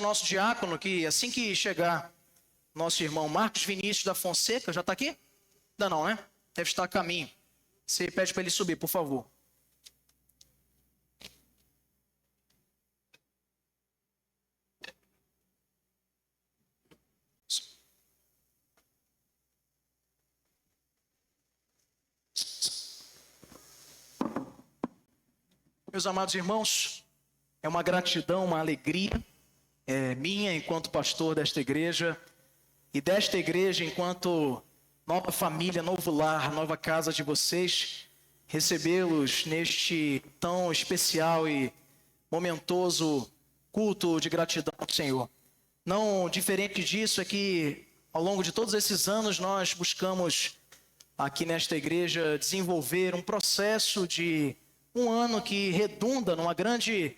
ao nosso diácono que assim que chegar nosso irmão Marcos Vinícius da Fonseca, já está aqui? Ainda não, né? Deve estar a caminho. Você pede para ele subir, por favor. Meus amados irmãos, é uma gratidão, uma alegria minha enquanto pastor desta igreja e desta igreja enquanto nova família, novo lar, nova casa de vocês, recebê-los neste tão especial e momentoso culto de gratidão ao Senhor. Não diferente disso é que ao longo de todos esses anos nós buscamos aqui nesta igreja desenvolver um processo de um ano que redunda numa grande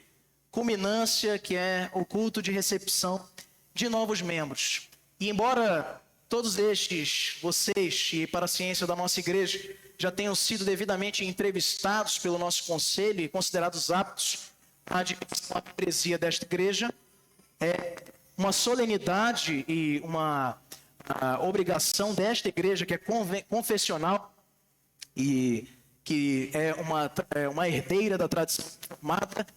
culminância, que é o culto de recepção de novos membros. E embora todos estes, vocês e para a ciência da nossa igreja, já tenham sido devidamente entrevistados pelo nosso conselho e considerados aptos à administração da membresia desta igreja, é uma solenidade e uma obrigação desta igreja, que é confessional e que é uma herdeira da tradição formada.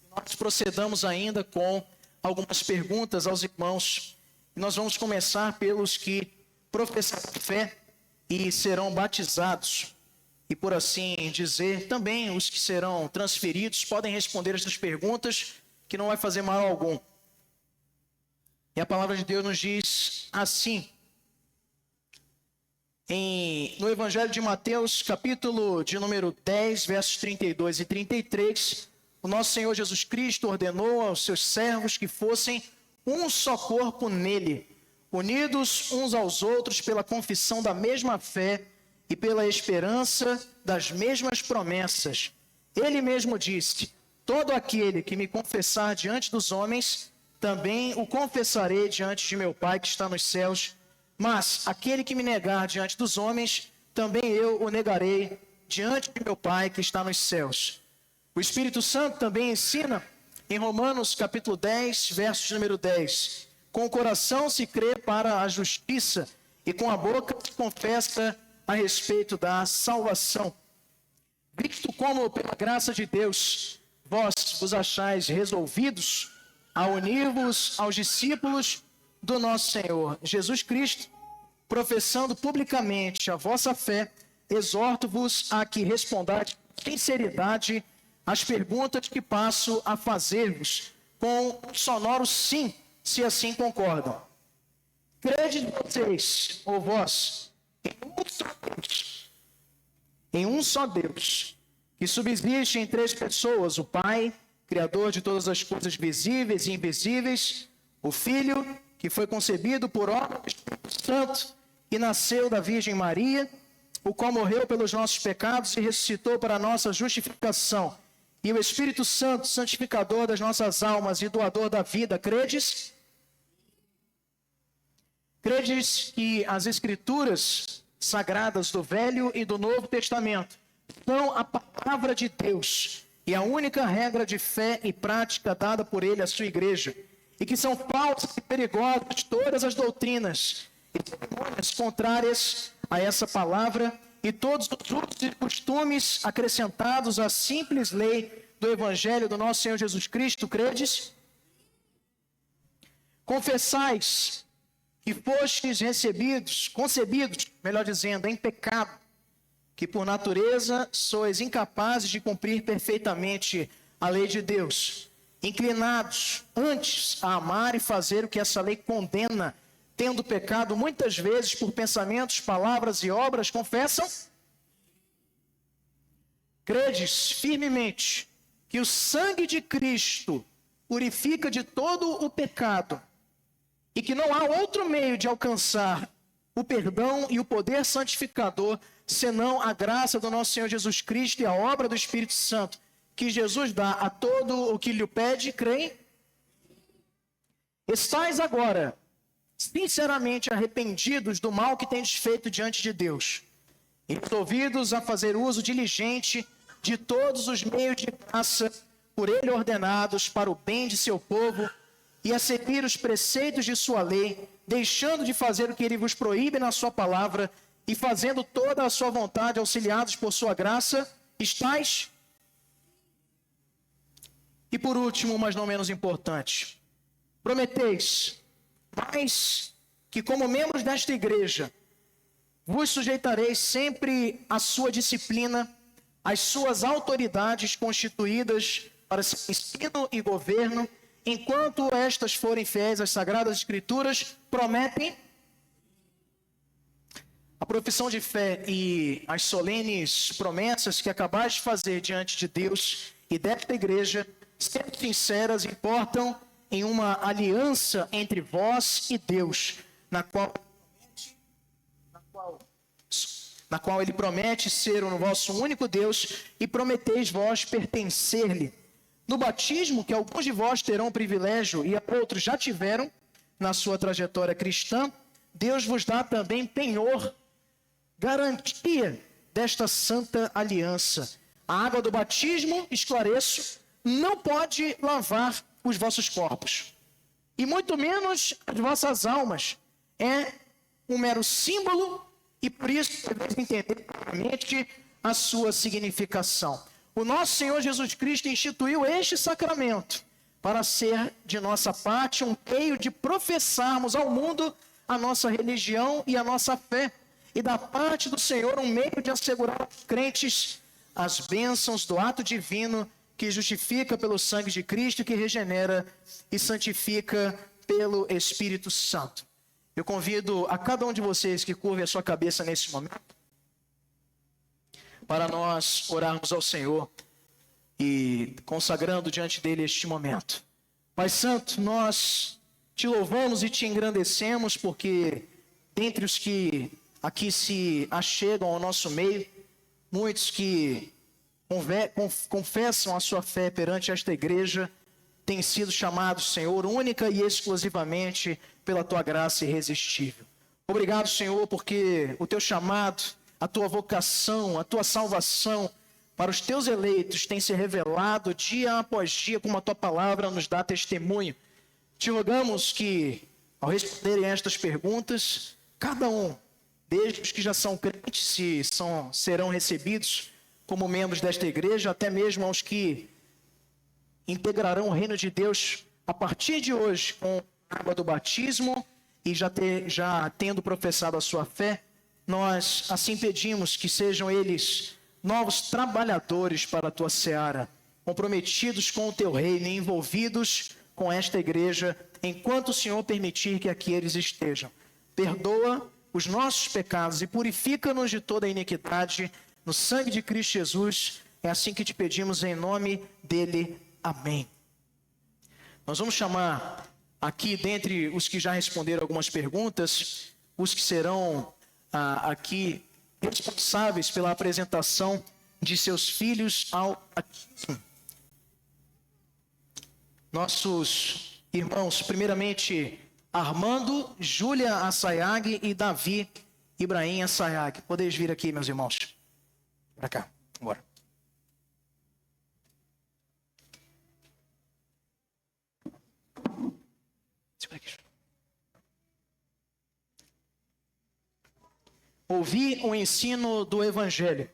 Nós procedamos ainda com algumas perguntas aos irmãos. Nós vamos começar pelos que professam fé e serão batizados. E por assim dizer, também os que serão transferidos podem responder estas perguntas, que não vai fazer mal algum. E a palavra de Deus nos diz assim, no Evangelho de Mateus, capítulo de número 10, versos 32 e 33, o nosso Senhor Jesus Cristo ordenou aos seus servos que fossem um só corpo nele, unidos uns aos outros pela confissão da mesma fé e pela esperança das mesmas promessas. Ele mesmo disse: todo aquele que me confessar diante dos homens, também o confessarei diante de meu Pai que está nos céus. Mas aquele que me negar diante dos homens, também eu o negarei diante de meu Pai que está nos céus. O Espírito Santo também ensina em Romanos capítulo 10, versos número 10. Com o coração se crê para a justiça e com a boca se confessa a respeito da salvação. Visto como, pela graça de Deus, vós vos achais resolvidos a unir-vos aos discípulos do nosso Senhor Jesus Cristo, professando publicamente a vossa fé, exorto-vos a que respondais com sinceridade as perguntas que passo a fazer-vos, com um sonoro sim, se assim concordam. Crede vocês, ou vós, em um só Deus, que subsiste em três pessoas: o Pai, Criador de todas as coisas visíveis e invisíveis, o Filho, que foi concebido por obra do Espírito Santo e nasceu da Virgem Maria, o qual morreu pelos nossos pecados e ressuscitou para a nossa justificação, e o Espírito Santo, santificador das nossas almas e doador da vida. Credes? Credes que as Escrituras sagradas do Velho e do Novo Testamento são a palavra de Deus e a única regra de fé e prática dada por Ele à sua igreja, e que são falsas e perigosas todas as doutrinas e cerimônias contrárias a essa palavra e todos os usos e costumes acrescentados à simples lei do Evangelho do nosso Senhor Jesus Cristo? Credes? Confessais que fostes concebidos, melhor dizendo, em pecado, que por natureza sois incapazes de cumprir perfeitamente a lei de Deus, inclinados antes a amar e fazer o que essa lei condena, tendo pecado muitas vezes por pensamentos, palavras e obras. Confessam? Credes firmemente que o sangue de Cristo purifica de todo o pecado e que não há outro meio de alcançar o perdão e o poder santificador senão a graça do nosso Senhor Jesus Cristo e a obra do Espírito Santo, que Jesus dá a todo o que lhe pede? Creem? Estais agora sinceramente arrependidos do mal que tendes feito diante de Deus, e resolvidos a fazer uso diligente de todos os meios de graça por Ele ordenados para o bem de seu povo, e a seguir os preceitos de sua lei, deixando de fazer o que ele vos proíbe na sua palavra, e fazendo toda a sua vontade, auxiliados por sua graça, estáis. E por último, mas não menos importante, prometeis, mas que como membros desta igreja, vos sujeitareis sempre à sua disciplina, às suas autoridades constituídas para seu ensino e governo, enquanto estas forem fiéis às sagradas escrituras, prometem. A profissão de fé e as solenes promessas que acabais de fazer diante de Deus e desta igreja, sendo sinceras, importam em uma aliança entre vós e Deus, na qual ele promete ser o vosso único Deus, e prometeis vós pertencer-lhe. No batismo, que alguns de vós terão o privilégio e outros já tiveram na sua trajetória cristã, Deus vos dá também penhor, garantia desta santa aliança. A água do batismo, esclareço, não pode lavar os vossos corpos, e muito menos as vossas almas. É um mero símbolo, e por isso devemos entender claramente a sua significação. O nosso Senhor Jesus Cristo instituiu este sacramento para ser de nossa parte um meio de professarmos ao mundo a nossa religião e a nossa fé, e da parte do Senhor um meio de assegurar aos crentes as bênçãos do ato divino que justifica pelo sangue de Cristo, que regenera e santifica pelo Espírito Santo. Eu convido a cada um de vocês que curve a sua cabeça nesse momento, para nós orarmos ao Senhor e consagrando diante dele este momento. Pai Santo, nós te louvamos e te engrandecemos, porque dentre os que aqui se achegam ao nosso meio, muitos que confessam a sua fé perante esta igreja, têm sido chamados, Senhor, única e exclusivamente pela tua graça irresistível. Obrigado, Senhor, porque o teu chamado, a tua vocação, a tua salvação para os teus eleitos tem se revelado dia após dia, como a tua palavra nos dá testemunho. Te rogamos que, ao responderem estas perguntas, cada um, desde os que já são crentes, serão recebidos como membros desta igreja, até mesmo aos que integrarão o reino de Deus a partir de hoje com a água do batismo e já tendo professado a sua fé, nós assim pedimos que sejam eles novos trabalhadores para a tua seara, comprometidos com o teu reino e envolvidos com esta igreja, enquanto o Senhor permitir que aqui eles estejam. Perdoa os nossos pecados e purifica-nos de toda a iniquidade no sangue de Cristo Jesus. É assim que te pedimos em nome dele. Amém. Nós vamos chamar aqui, dentre os que já responderam algumas perguntas, os que serão aqui responsáveis pela apresentação de seus filhos ao batismo. Nossos irmãos, primeiramente, Armando, Júlia Assayag e Davi Ibrahim Assayag. Podeis vir aqui, meus irmãos. Para cá, bora. Ouvi o ensino do Evangelho.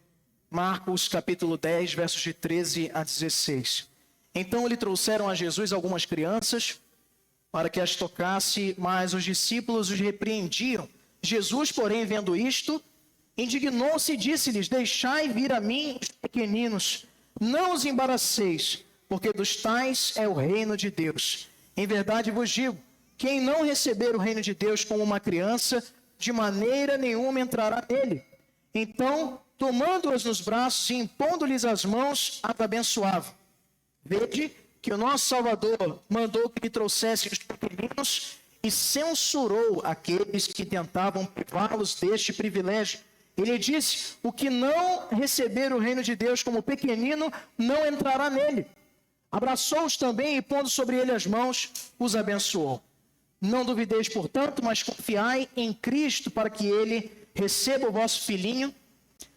Marcos capítulo 10, versos de 13 a 16. Então lhe trouxeram a Jesus algumas crianças para que as tocasse, mas os discípulos os repreendiam. Jesus, porém, vendo isto, indignou-se e disse-lhes: deixai vir a mim os pequeninos, não os embaraceis, porque dos tais é o reino de Deus. Em verdade vos digo, quem não receber o reino de Deus como uma criança, de maneira nenhuma entrará nele. Então, tomando-as nos braços e impondo-lhes as mãos, as abençoava. Vede que o nosso Salvador mandou que lhe trouxessem os pequeninos e censurou aqueles que tentavam privá-los deste privilégio. Ele disse: o que não receber o reino de Deus como pequenino, não entrará nele. Abraçou-os também e, pondo sobre ele as mãos, os abençoou. Não duvideis, portanto, mas confiai em Cristo, para que ele receba o vosso filhinho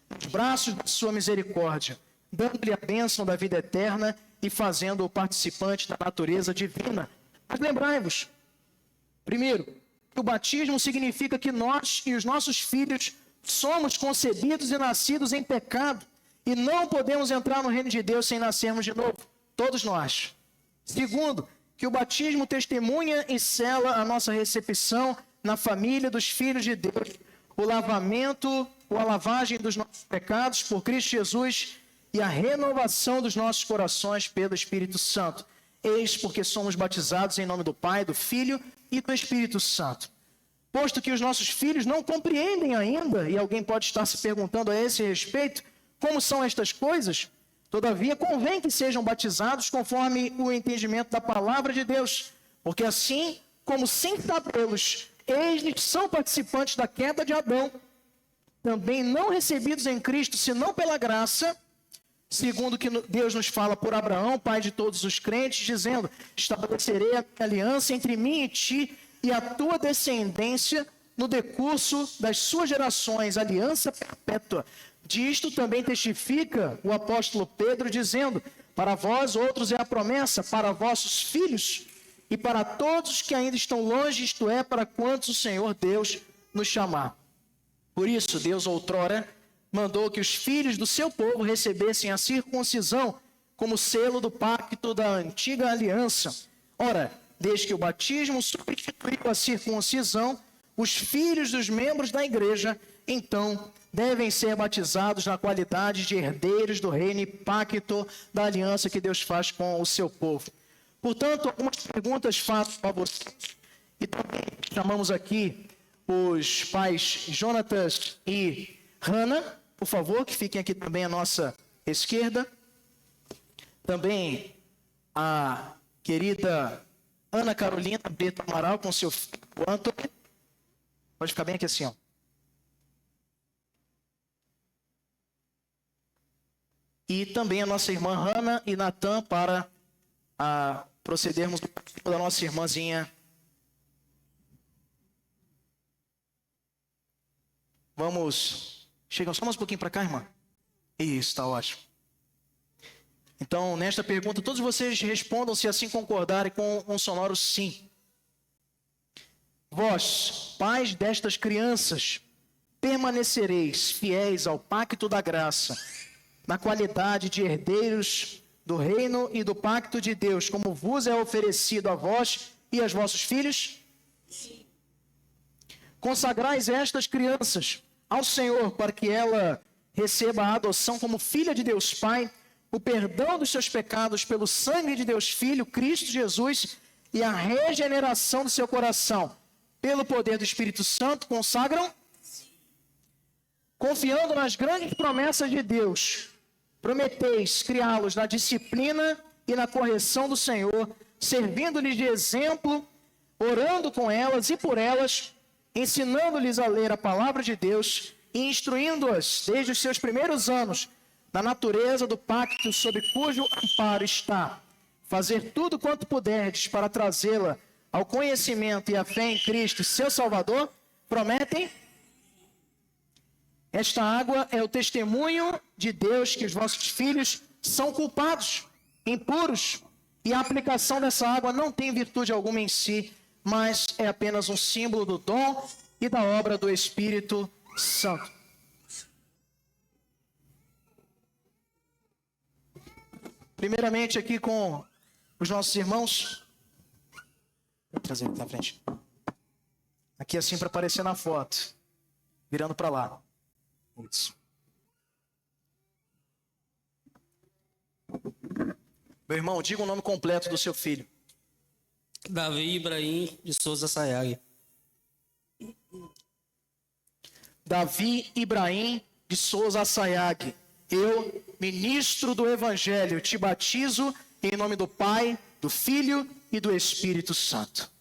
nos braços da sua misericórdia, dando-lhe a bênção da vida eterna e fazendo-o participante da natureza divina, Mas lembrai-vos, primeiro, que o batismo significa que nós e os nossos filhos somos concebidos e nascidos em pecado e não podemos entrar no reino de Deus sem nascermos de novo, todos nós. Segundo, que o batismo testemunha e sela a nossa recepção na família dos filhos de Deus, o lavamento, ou a lavagem dos nossos pecados por Cristo Jesus e a renovação dos nossos corações pelo Espírito Santo. Eis porque somos batizados em nome do Pai, do Filho e do Espírito Santo. Posto que os nossos filhos não compreendem ainda, e alguém pode estar se perguntando a esse respeito, como são estas coisas, todavia convém que sejam batizados conforme o entendimento da palavra de Deus, porque assim, como sem sabê-los, eles são participantes da queda de Adão, também não recebidos em Cristo, senão pela graça, segundo que Deus nos fala por Abraão, pai de todos os crentes, dizendo: estabelecerei a aliança entre mim e ti e a tua descendência no decurso das suas gerações, aliança perpétua. Disto também testifica o apóstolo Pedro, dizendo: para vós outros é a promessa, para vossos filhos e para todos que ainda estão longe, isto é, para quantos o Senhor Deus nos chamar. Por isso, Deus outrora mandou que os filhos do seu povo recebessem a circuncisão como selo do pacto da antiga aliança. Ora, desde que o batismo substituiu a circuncisão, os filhos dos membros da igreja, então, devem ser batizados na qualidade de herdeiros do reino e pacto da aliança que Deus faz com o seu povo. Portanto, algumas perguntas faço a vocês. E também chamamos aqui os pais Jonatas e Hannah, por favor, que fiquem aqui também à nossa esquerda. Também a querida Ana Carolina Brito Amaral com seu filho Antônio. Pode ficar bem aqui assim, ó. E também a nossa irmã Hannah e Natan para procedermos da nossa irmãzinha. Vamos. Chega só mais um pouquinho para cá, irmã. Isso, está ótimo. Então, nesta pergunta, todos vocês respondam se assim concordarem com um sonoro sim. Vós, pais destas crianças, permanecereis fiéis ao pacto da graça, na qualidade de herdeiros do reino e do pacto de Deus, como vos é oferecido a vós e aos vossos filhos? Sim. Consagrais estas crianças ao Senhor, para que ela receba a adoção como filha de Deus Pai, o perdão dos seus pecados pelo sangue de Deus Filho, Cristo Jesus, e a regeneração do seu coração, pelo poder do Espírito Santo, consagram? Sim. Confiando nas grandes promessas de Deus, prometeis criá-los na disciplina e na correção do Senhor, servindo-lhes de exemplo, orando com elas e por elas, ensinando-lhes a ler a palavra de Deus e instruindo-as desde os seus primeiros anos na natureza do pacto sob cujo amparo está. Fazer tudo quanto puderdes para trazê-la ao conhecimento e à fé em Cristo, seu Salvador, prometem? Esta água é o testemunho de Deus que os vossos filhos são culpados, impuros, e a aplicação dessa água não tem virtude alguma em si, mas é apenas um símbolo do dom e da obra do Espírito Santo. Primeiramente aqui com os nossos irmãos. Vou trazer aqui na frente. Aqui assim para aparecer na foto. Virando para lá. Isso. Meu irmão, diga o nome completo do seu filho. Davi Ibrahim de Souza Sayag. Davi Ibrahim de Souza Sayag. Eu, ministro do Evangelho, te batizo em nome do Pai, do Filho e do Espírito Santo.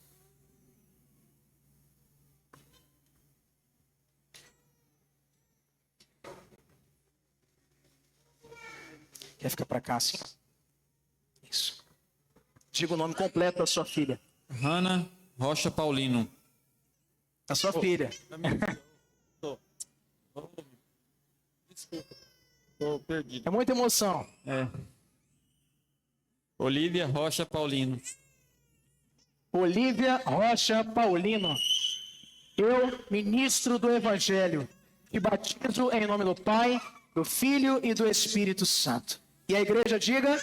Quer ficar para cá assim? Isso. Diga o nome completo da sua filha. Hannah Rocha Paulino. Da sua filha. Desculpa. Tô perdido. É muita emoção. Olívia Rocha Paulino. Olívia Rocha Paulino. Eu, ministro do Evangelho, te batizo em nome do Pai, do Filho e do Espírito Santo. E a igreja diga...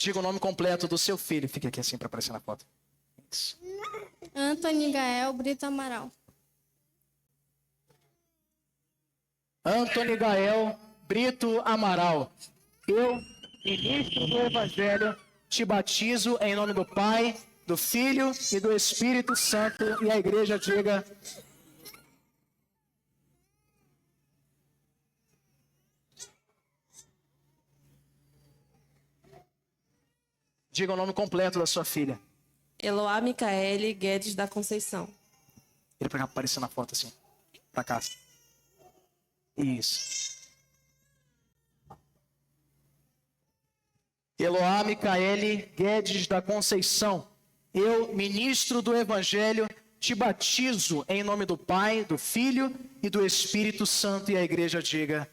Diga o nome completo do seu filho. Fica aqui assim para aparecer na foto. Isso. Antônio Gael Brito Amaral. Antônio Gael Brito Amaral. Eu, ministro do Evangelho, te batizo em nome do Pai, do Filho e do Espírito Santo. E a igreja diga... Diga o nome completo da sua filha. Eloá Micaele Guedes da Conceição. Ele para aparecer na foto assim. Para cá. Isso. Eloá Micaele Guedes da Conceição. Eu, ministro do Evangelho, te batizo em nome do Pai, do Filho e do Espírito Santo. E a igreja diga...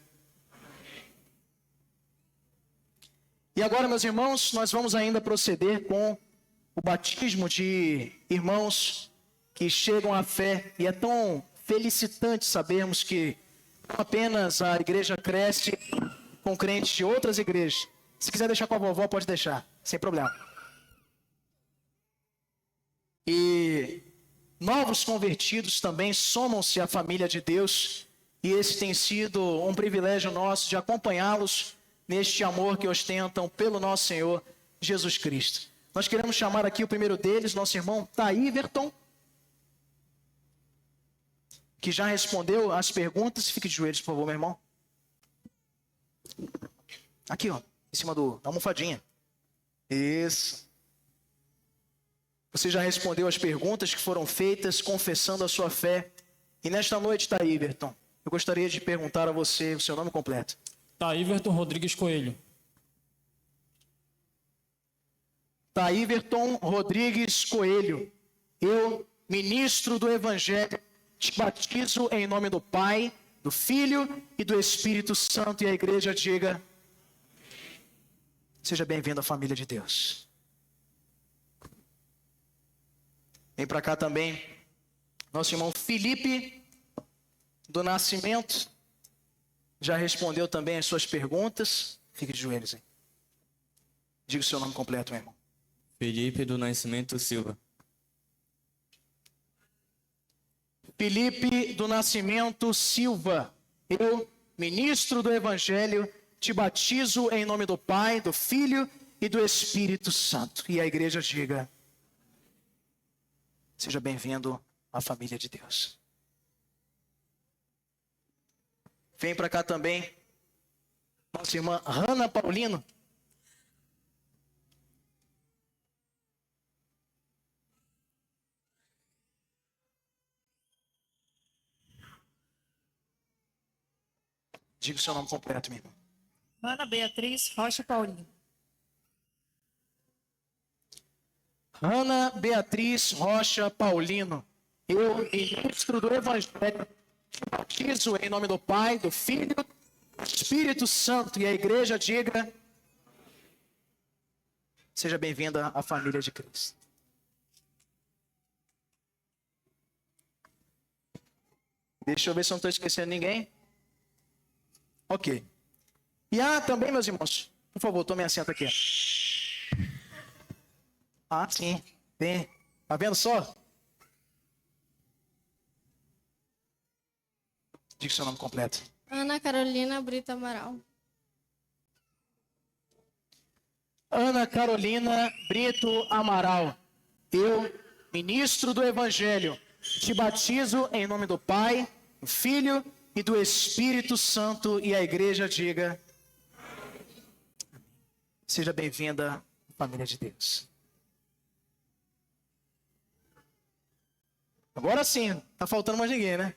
E agora, meus irmãos, nós vamos ainda proceder com o batismo de irmãos que chegam à fé. E é tão felicitante sabermos que não apenas a igreja cresce com crentes de outras igrejas. Se quiser deixar com a vovó, pode deixar, sem problema. E novos convertidos também somam-se à família de Deus. E esse tem sido um privilégio nosso de acompanhá-los neste amor que ostentam pelo nosso Senhor Jesus Cristo. Nós queremos chamar aqui o primeiro deles, nosso irmão Taíverton, que já respondeu as perguntas. Fique de joelhos, por favor, meu irmão. Aqui, ó, em cima da almofadinha. Isso. Você já respondeu as perguntas que foram feitas, confessando a sua fé. E nesta noite, Taíverton, eu gostaria de perguntar a você o seu nome completo. Taíverton Rodrigues Coelho. Taíverton Rodrigues Coelho. Eu, ministro do Evangelho, te batizo em nome do Pai, do Filho e do Espírito Santo. E a igreja diga... Seja bem-vindo à família de Deus. Vem para cá também nosso irmão Felipe do Nascimento. Já respondeu também as suas perguntas. Fique de joelhos aí. Diga o seu nome completo, meu irmão. Felipe do Nascimento Silva. Felipe do Nascimento Silva. Eu, ministro do Evangelho, te batizo em nome do Pai, do Filho e do Espírito Santo. E a igreja diga... Seja bem-vindo à família de Deus. Vem para cá também nossa irmã Hanna Paulino. Diga o seu nome completo, minha irmã. Ana Beatriz Rocha Paulino. Ana Beatriz Rocha Paulino. Eu, ministro do Evangelho, te batizo em nome do Pai, do Filho, do Espírito Santo. E a igreja diga... Seja bem-vinda à família de Cristo. Deixa eu ver se eu não estou esquecendo ninguém. Ok. E também, meus irmãos, por favor, tome assento aqui. Sim. Tem. Tá vendo só? Diga o seu nome completo. Ana Carolina Brito Amaral. Ana Carolina Brito Amaral. Eu, ministro do Evangelho, te batizo em nome do Pai, do Filho e do Espírito Santo. E a igreja diga... Seja bem-vinda à família de Deus. Agora sim, tá faltando mais ninguém, né?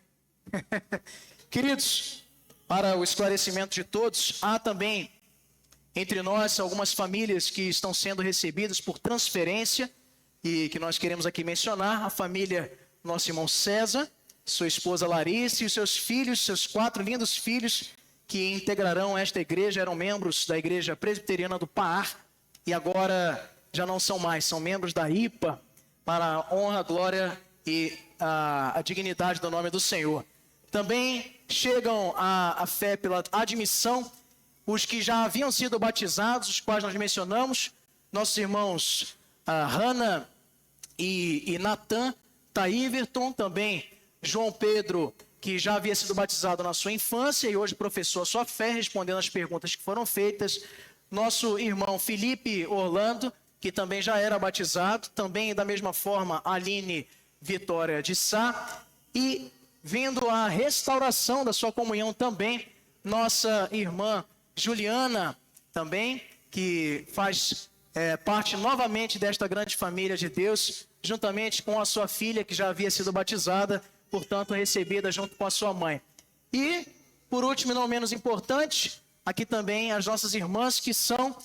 Queridos, para o esclarecimento de todos, há também entre nós algumas famílias que estão sendo recebidas por transferência e que nós queremos aqui mencionar. A família do nosso irmão César sua esposa Larissa e os seus filhos, seus 4 lindos filhos que integrarão esta igreja, eram membros da Igreja Presbiteriana do Paar e agora já não são mais, são membros da IPA, para a honra, a glória e a dignidade do nome do Senhor. Também chegam à fé pela admissão os que já haviam sido batizados, os quais nós mencionamos, nossos irmãos Hannah e Natan, Taíverton, também João Pedro, que já havia sido batizado na sua infância e hoje professou a sua fé, respondendo às perguntas que foram feitas. Nosso irmão Felipe Orlando, que também já era batizado, também da mesma forma Aline Vitória de Sá, e vindo a restauração da sua comunhão também, nossa irmã Juliana, também, que faz parte novamente desta grande família de Deus, juntamente com a sua filha, que já havia sido batizada, portanto recebida junto com a sua mãe. E, por último e não menos importante, aqui também as nossas irmãs que são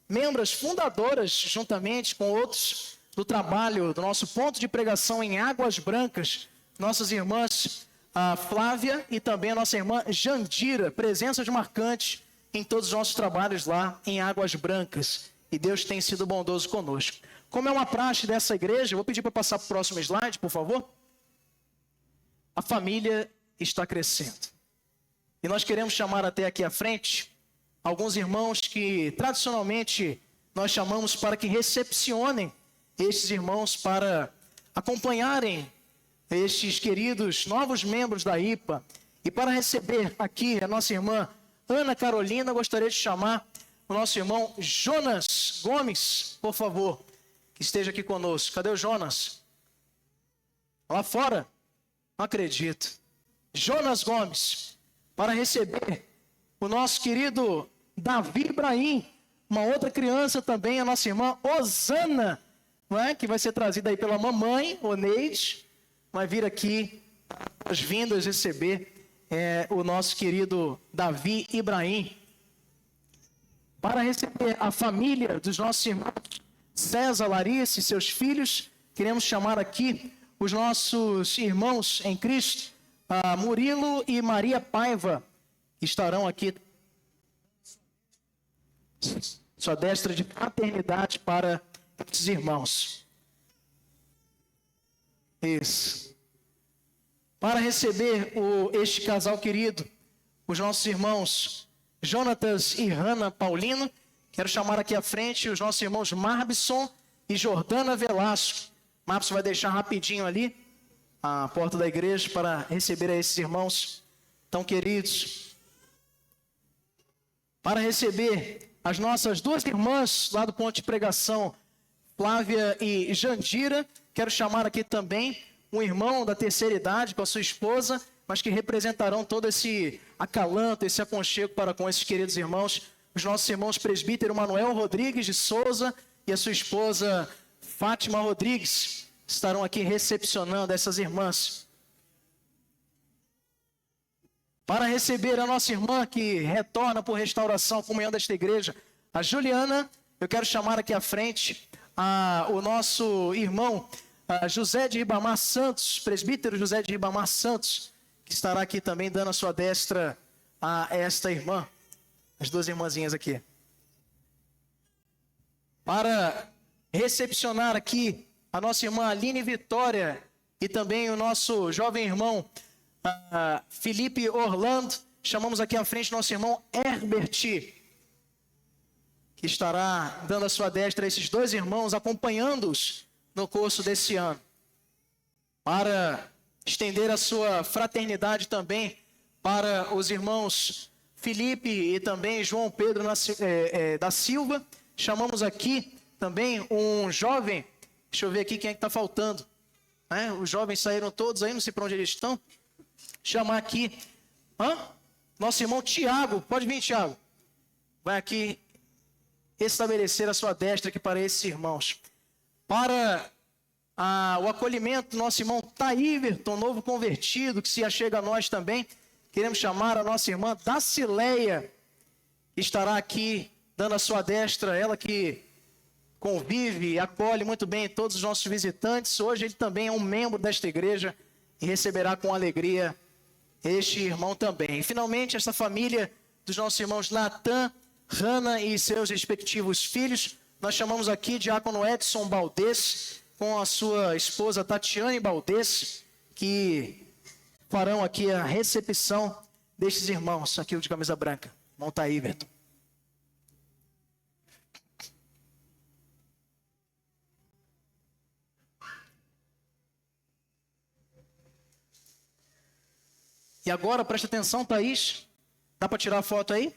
membros fundadoras, juntamente com outros, do trabalho do nosso ponto de pregação em Águas Brancas, nossas irmãs a Flávia e também a nossa irmã Jandira, presenças marcantes em todos os nossos trabalhos lá em Águas Brancas. E Deus tem sido bondoso conosco. Como é uma praxe dessa igreja, eu vou pedir para passar para o próximo slide, por favor. A família está crescendo. E nós queremos chamar até aqui à frente alguns irmãos que tradicionalmente nós chamamos para que recepcionem estes irmãos para acompanharem estes queridos novos membros da IPA. E para receber aqui a nossa irmã Ana Carolina, gostaria de chamar o nosso irmão Jonas Gomes, por favor, que esteja aqui conosco. Cadê o Jonas? Lá fora? Não acredito. Jonas Gomes, para receber o nosso querido Davi Ibrahim, uma outra criança também, a nossa irmã Osana, não é? Que vai ser trazida aí pela mamãe, Oneide, vai vir aqui, as vindas receber o nosso querido Davi Ibrahim. Para receber a família dos nossos irmãos César, Larissa e seus filhos, queremos chamar aqui os nossos irmãos em Cristo, Murilo e Maria Paiva, que estarão aqui. Sua destra de paternidade para esses irmãos. Isso. Para receber este casal querido, os nossos irmãos Jonatas e Hannah Paulino, quero chamar aqui à frente os nossos irmãos Marbson e Jordana Velasco. Marbson vai deixar rapidinho ali a porta da igreja para receber a esses irmãos tão queridos. Para receber as nossas 2 irmãs lá do ponto de pregação, Flávia e Jandira, quero chamar aqui também um irmão da terceira idade com a sua esposa, mas que representarão todo esse acalanto, esse aconchego para com esses queridos irmãos, os nossos irmãos presbítero Manuel Rodrigues de Souza e a sua esposa Fátima Rodrigues, estarão aqui recepcionando essas irmãs. Para receber a nossa irmã que retorna por restauração, comunhão desta igreja, a Juliana, eu quero chamar aqui à frente o nosso irmão José de Ribamar Santos, presbítero José de Ribamar Santos, que estará aqui também dando a sua destra a esta irmã, as 2 irmãzinhas aqui. Para recepcionar aqui a nossa irmã Aline Vitória e também o nosso jovem irmão Felipe Orlando, chamamos aqui à frente nosso irmão Herbert, que estará dando a sua destra a esses 2 irmãos, acompanhando-os no curso desse ano. Para estender a sua fraternidade também para os irmãos Felipe e também João Pedro da Silva, chamamos aqui também um jovem, deixa eu ver aqui quem é que está faltando, né? Os jovens saíram todos aí, não sei para onde eles estão. Chamar aqui, nosso irmão Tiago, pode vir, Tiago, vai aqui estabelecer a sua destra aqui para esses irmãos. Para o acolhimento do nosso irmão Taíverton, novo convertido, que se achega a nós também, queremos chamar a nossa irmã Dacileia, que estará aqui dando a sua destra, ela que convive e acolhe muito bem todos os nossos visitantes. Hoje ele também é um membro desta igreja e receberá com alegria este irmão também. E, finalmente, esta família dos nossos irmãos Natan, Hannah e seus respectivos filhos, nós chamamos aqui Diácono Edson Baldez, com a sua esposa Tatiane Baldez, que farão aqui a recepção destes irmãos, aqui o de camisa branca, irmão Taíverton. E agora, presta atenção, Thaís, dá para tirar a foto aí?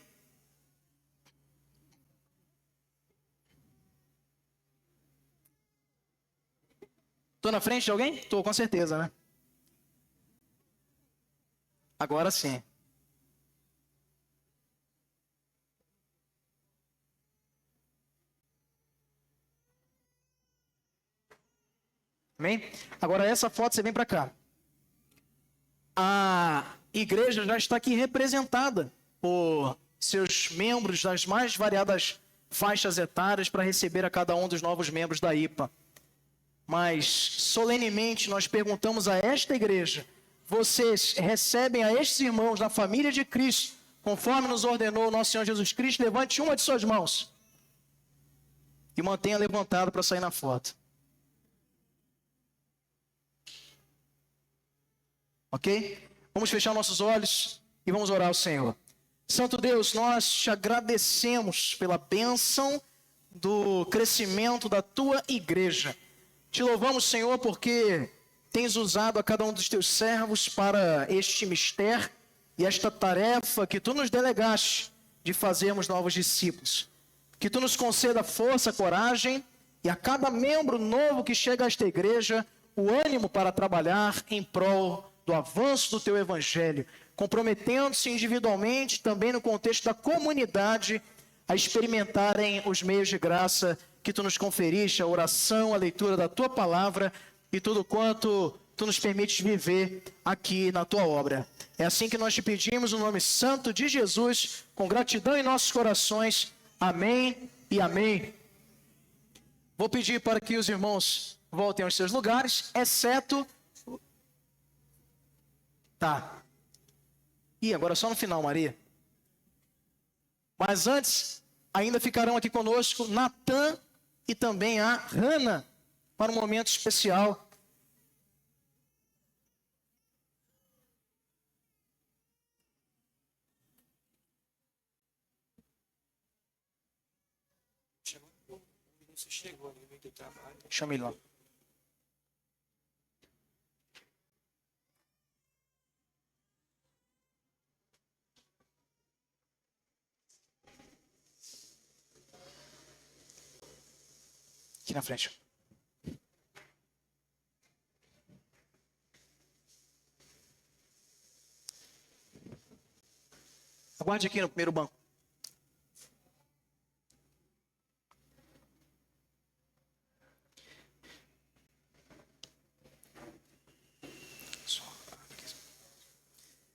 Estou na frente de alguém? Estou, com certeza, né? Agora sim. Amém? Agora essa foto você vem para cá. A igreja já está aqui representada por seus membros das mais variadas faixas etárias para receber a cada um dos novos membros da IPA. Mas, solenemente, nós perguntamos a esta igreja: vocês recebem a estes irmãos da família de Cristo, conforme nos ordenou o nosso Senhor Jesus Cristo? Levante uma de suas mãos e mantenha levantada para sair na foto. Ok? Vamos fechar nossos olhos e vamos orar ao Senhor. Santo Deus, nós te agradecemos pela bênção do crescimento da tua igreja. Te louvamos, Senhor, porque tens usado a cada um dos teus servos para este mistério e esta tarefa que tu nos delegaste de fazermos novos discípulos. Que tu nos conceda força, coragem e a cada membro novo que chega a esta igreja, o ânimo para trabalhar em prol do avanço do teu evangelho, comprometendo-se individualmente, também no contexto da comunidade, a experimentarem os meios de graça que tu nos conferiste, a oração, a leitura da tua palavra e tudo quanto tu nos permites viver aqui na tua obra. É assim que nós te pedimos, no nome santo de Jesus, com gratidão em nossos corações. Amém e amém. Vou pedir para que os irmãos voltem aos seus lugares, exceto... Tá. E agora só no final, Maria. Mas antes, ainda ficarão aqui conosco Natan e também a Hannah, para um momento especial. Chame ele lá. Aqui na frente. Aguarde aqui no primeiro banco.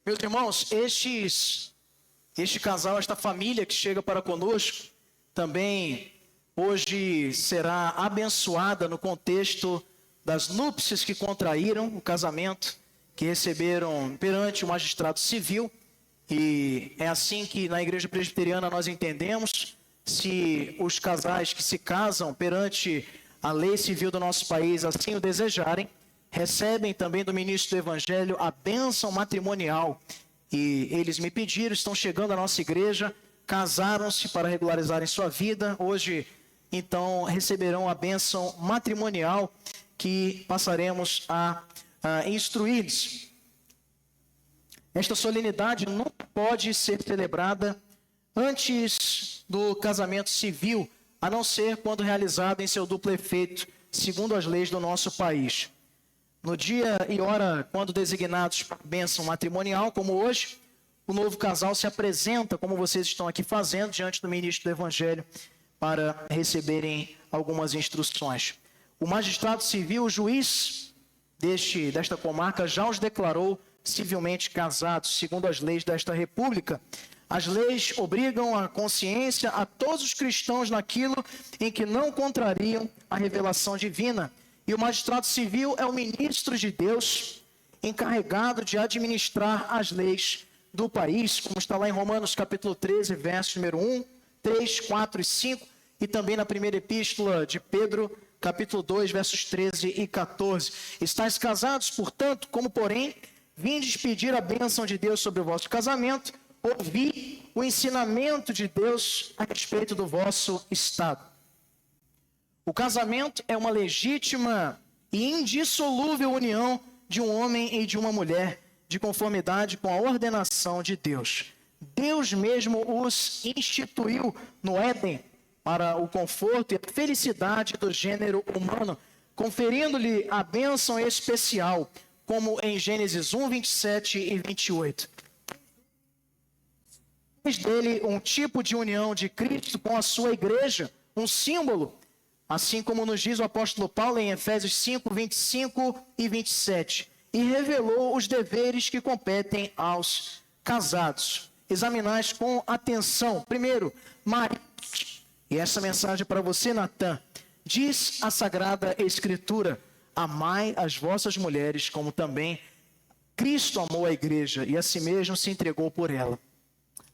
Meus irmãos, este casal, esta família que chega para conosco, também hoje será abençoada no contexto das núpcias que contraíram, o casamento que receberam perante o magistrado civil. E é assim que na igreja presbiteriana nós entendemos: se os casais que se casam perante a lei civil do nosso país assim o desejarem, recebem também do ministro do Evangelho a bênção matrimonial. E eles me pediram, estão chegando à nossa igreja, casaram-se para regularizarem sua vida. Hoje, então, receberão a bênção matrimonial que passaremos a instruí-los. Esta solenidade não pode ser celebrada antes do casamento civil, a não ser quando realizado em seu duplo efeito, segundo as leis do nosso país. No dia e hora, quando designados para bênção matrimonial, como hoje, o novo casal se apresenta, como vocês estão aqui fazendo, diante do ministro do Evangelho, para receberem algumas instruções. O magistrado civil, o juiz desta comarca, já os declarou civilmente casados, segundo as leis desta república. As leis obrigam a consciência a todos os cristãos naquilo em que não contrariam a revelação divina. E o magistrado civil é o ministro de Deus, encarregado de administrar as leis do país, como está lá em Romanos capítulo 13, verso número 1, 3, 4 e 5, e também na primeira epístola de Pedro, capítulo 2, versos 13 e 14. Estais casados, portanto, como porém vindes pedir a bênção de Deus sobre o vosso casamento, ouvi o ensinamento de Deus a respeito do vosso estado. O casamento é uma legítima e indissolúvel união de um homem e de uma mulher, de conformidade com a ordenação de Deus. Deus mesmo os instituiu no Éden para o conforto e a felicidade do gênero humano, conferindo-lhe a bênção especial, como em Gênesis 1, 27 e 28. Fez dele um tipo de união de Cristo com a sua igreja, um símbolo, assim como nos diz o apóstolo Paulo em Efésios 5, 25 e 27, e revelou os deveres que competem aos casados. Examinais com atenção. Primeiro, marido. E essa mensagem é para você, Natan. Diz a Sagrada Escritura: amai as vossas mulheres como também Cristo amou a igreja e a si mesmo se entregou por ela.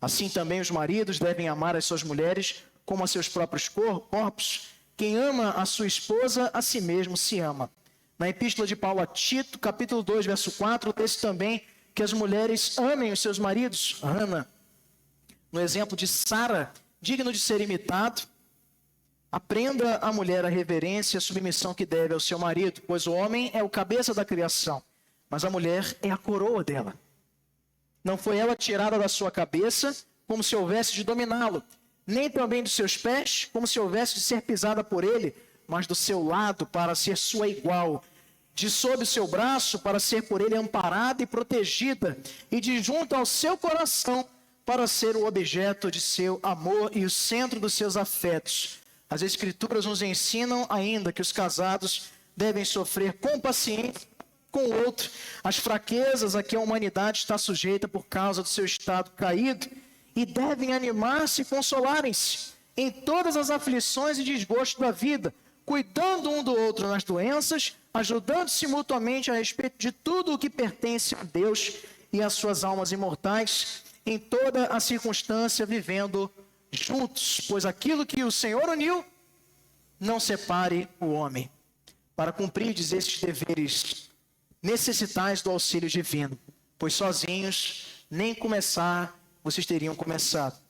Assim também os maridos devem amar as suas mulheres como a seus próprios corpos. Quem ama a sua esposa, a si mesmo se ama. Na epístola de Paulo a Tito, capítulo 2, verso 4, diz também que as mulheres amem os seus maridos. Ana, no exemplo de Sara, digno de ser imitado, aprenda a mulher a reverência e a submissão que deve ao seu marido, pois o homem é o cabeça da criação, mas a mulher é a coroa dela. Não foi ela tirada da sua cabeça, como se houvesse de dominá-lo, nem também dos seus pés, como se houvesse de ser pisada por ele, mas do seu lado, para ser sua igual, de sob o seu braço, para ser por ele amparada e protegida, e de junto ao seu coração, para ser o objeto de seu amor e o centro dos seus afetos. As Escrituras nos ensinam ainda que os casados devem sofrer com paciência com o outro as fraquezas a que a humanidade está sujeita por causa do seu estado caído, e devem animar-se e consolarem-se em todas as aflições e desgostos da vida, cuidando um do outro nas doenças, ajudando-se mutuamente a respeito de tudo o que pertence a Deus e às suas almas imortais, em toda a circunstância, vivendo juntos, pois aquilo que o Senhor uniu, não separe o homem. Para cumprirdes estes deveres, necessitais do auxílio divino, pois sozinhos nem começar vocês teriam começado.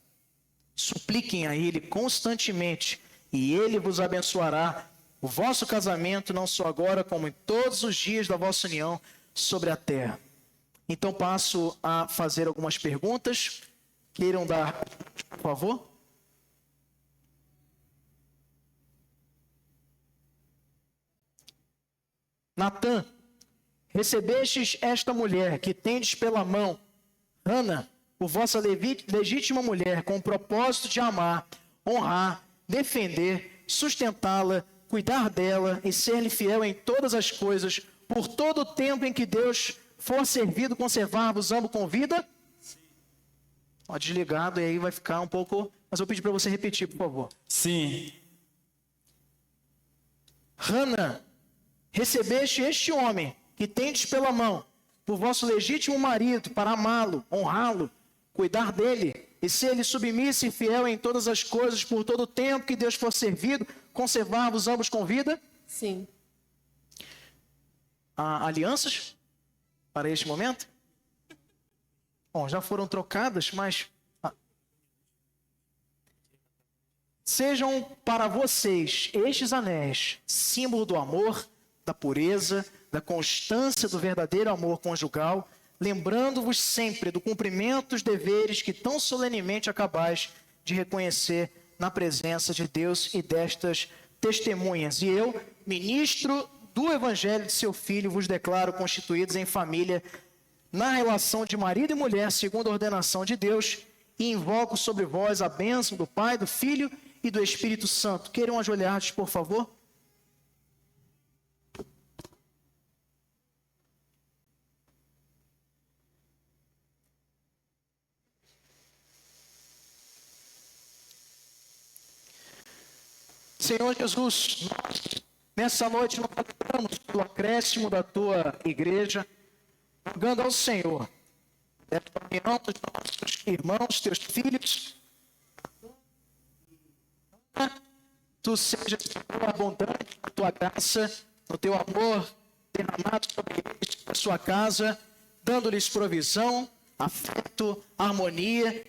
Supliquem a Ele constantemente, e Ele vos abençoará o vosso casamento, não só agora, como em todos os dias da vossa união sobre a terra. Então passo a fazer algumas perguntas. Queiram dar, por favor? Natan, recebestes esta mulher que tendes pela mão, Ana, por vossa legítima mulher, com o propósito de amar, honrar, defender, sustentá-la, cuidar dela e ser-lhe fiel em todas as coisas, por todo o tempo em que Deus for servido, conservar-vos ambos com vida? Ó, desligado, e aí vai ficar um pouco... Mas eu pedi para você repetir, por favor. Sim. Hana, recebeste este homem que tendes pela mão, por vosso legítimo marido, para amá-lo, honrá-lo, cuidar dele e ser-lhe submisso e fiel em todas as coisas, por todo o tempo que Deus for servido, conservar-vos ambos com vida? Sim. Há alianças para este momento? Bom, já foram trocadas, mas... Sejam para vocês estes anéis símbolo do amor, da pureza, da constância do verdadeiro amor conjugal, lembrando-vos sempre do cumprimento dos deveres que tão solenemente acabais de reconhecer na presença de Deus e destas testemunhas. E eu, ministro do Evangelho de seu Filho, vos declaro constituídos em família na relação de marido e mulher, segundo a ordenação de Deus, e invoco sobre vós a bênção do Pai, do Filho e do Espírito Santo. Queiram ajoelhar-se, por favor? Senhor Jesus, nós, nessa noite nós oramos pelo acréscimo da Tua igreja, rogando ao Senhor, desta união dos nossos irmãos, teus filhos, tu sejas abundante na tua graça, no teu amor derramado sobre eles, na sua casa, dando-lhes provisão, afeto, harmonia,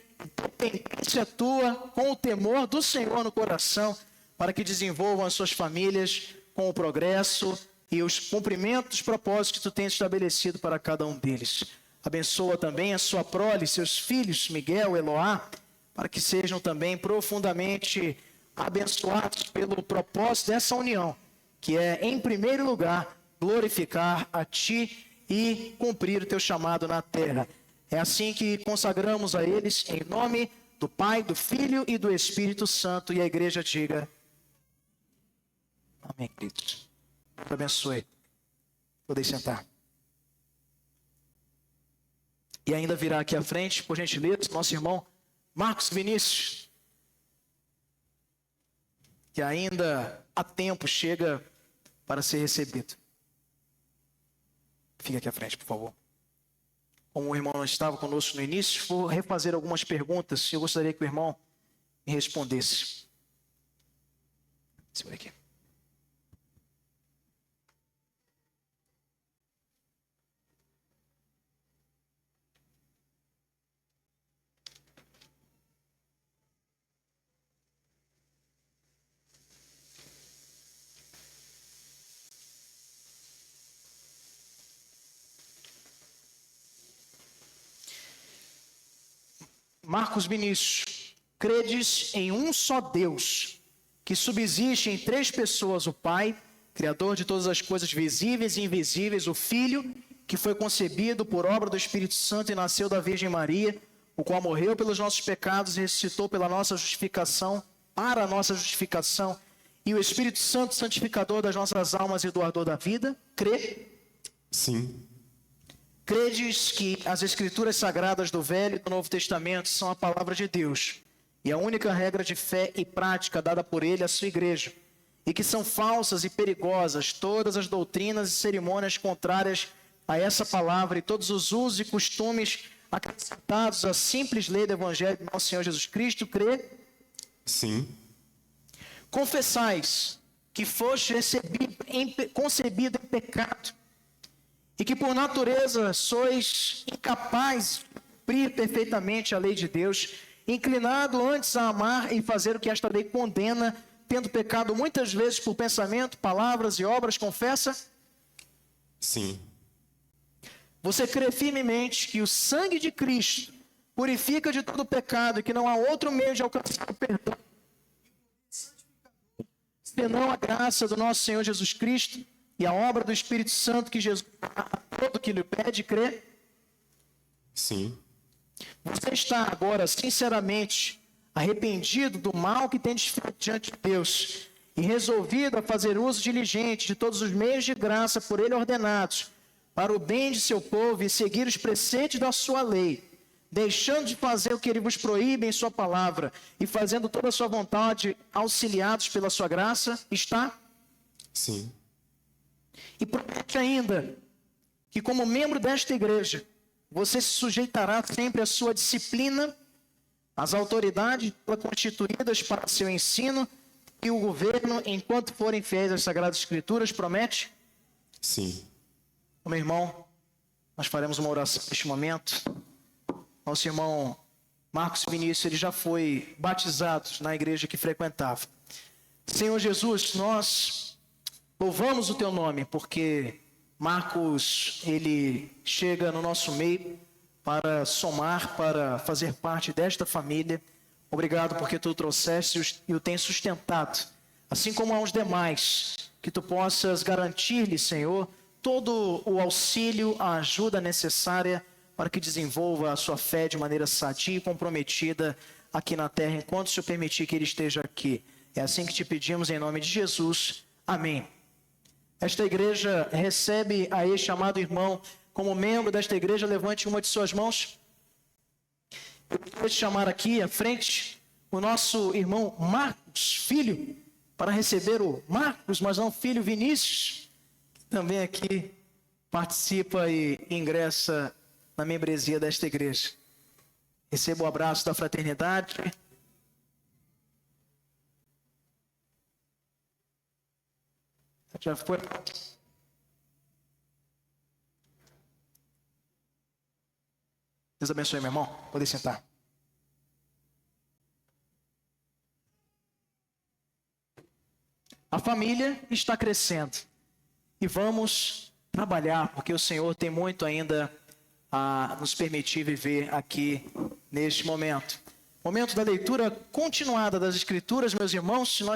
dependência tua, com o temor do Senhor no coração, para que desenvolvam as suas famílias com o progresso e os cumprimentos dos propósitos que tu tens estabelecido para cada um deles. Abençoa também a sua prole, seus filhos, Miguel, Eloá, para que sejam também profundamente abençoados pelo propósito dessa união, que é, em primeiro lugar, glorificar a ti e cumprir o teu chamado na terra. É assim que consagramos a eles, em nome do Pai, do Filho e do Espírito Santo, e a igreja diga: amém, queridos. Deus abençoe. Podem sentar. E ainda virá aqui à frente, por gentileza, nosso irmão Marcos Vinícius, que ainda há tempo chega para ser recebido. Fique aqui à frente, por favor. Como o irmão não estava conosco no início, vou refazer algumas perguntas e eu gostaria que o irmão me respondesse. Segura aqui. Marcos Vinícius, credes em um só Deus, que subsiste em três pessoas: o Pai, Criador de todas as coisas visíveis e invisíveis, o Filho, que foi concebido por obra do Espírito Santo e nasceu da Virgem Maria, o qual morreu pelos nossos pecados e ressuscitou pela nossa justificação, para a nossa justificação, e o Espírito Santo, santificador das nossas almas e doador da vida. Crê? Sim. Credes que as Escrituras Sagradas do Velho e do Novo Testamento são a palavra de Deus e a única regra de fé e prática dada por Ele à sua igreja, e que são falsas e perigosas todas as doutrinas e cerimônias contrárias a essa palavra e todos os usos e costumes acrescentados à simples lei do Evangelho do nosso Senhor Jesus Cristo? Crê? Sim. Confessais que foste concebido em pecado, e que por natureza sois incapazes de cumprir perfeitamente a lei de Deus, inclinado antes a amar e fazer o que esta lei condena, tendo pecado muitas vezes por pensamento, palavras e obras, confessa? Sim. Você crê firmemente que o sangue de Cristo purifica de todo pecado e que não há outro meio de alcançar o perdão senão a graça do nosso Senhor Jesus Cristo e a obra do Espírito Santo que Jesus a todo que lhe pede? Crê? Sim. Você está agora sinceramente arrependido do mal que tem feito diante de Deus e resolvido a fazer uso diligente de todos os meios de graça por Ele ordenados para o bem de seu povo e seguir os preceitos da sua lei, deixando de fazer o que Ele vos proíbe em sua palavra e fazendo toda a sua vontade, auxiliados pela sua graça? Está? Sim. E promete ainda que, como membro desta igreja, você se sujeitará sempre à sua disciplina, às autoridades constituídas para seu ensino e o governo, enquanto forem fiéis às Sagradas Escrituras. Promete? Sim. Meu irmão, nós faremos uma oração neste momento. Nosso irmão Marcos Vinícius, ele já foi batizado na igreja que frequentava. Senhor Jesus, nós louvamos o teu nome, porque Marcos, ele chega no nosso meio para somar, para fazer parte desta família. Obrigado porque tu o trouxeste e o tens sustentado, assim como aos demais, que tu possas garantir-lhe, Senhor, todo o auxílio, a ajuda necessária para que desenvolva a sua fé de maneira sadia e comprometida aqui na terra, enquanto o Senhor permitir que ele esteja aqui. É assim que te pedimos em nome de Jesus. Amém. Esta igreja recebe a este chamado irmão como membro desta igreja. Levante uma de suas mãos. Eu vou te chamar aqui à frente o nosso irmão Marcos, filho, para receber o Marcos, mas não filho Vinícius, também aqui participa e ingressa na membresia desta igreja. Receba o abraço da fraternidade. Já foi. Deus abençoe, meu irmão. Pode sentar. A família está crescendo e vamos trabalhar, porque o Senhor tem muito ainda a nos permitir viver aqui neste momento. Momento da leitura continuada das Escrituras, meus irmãos, se nós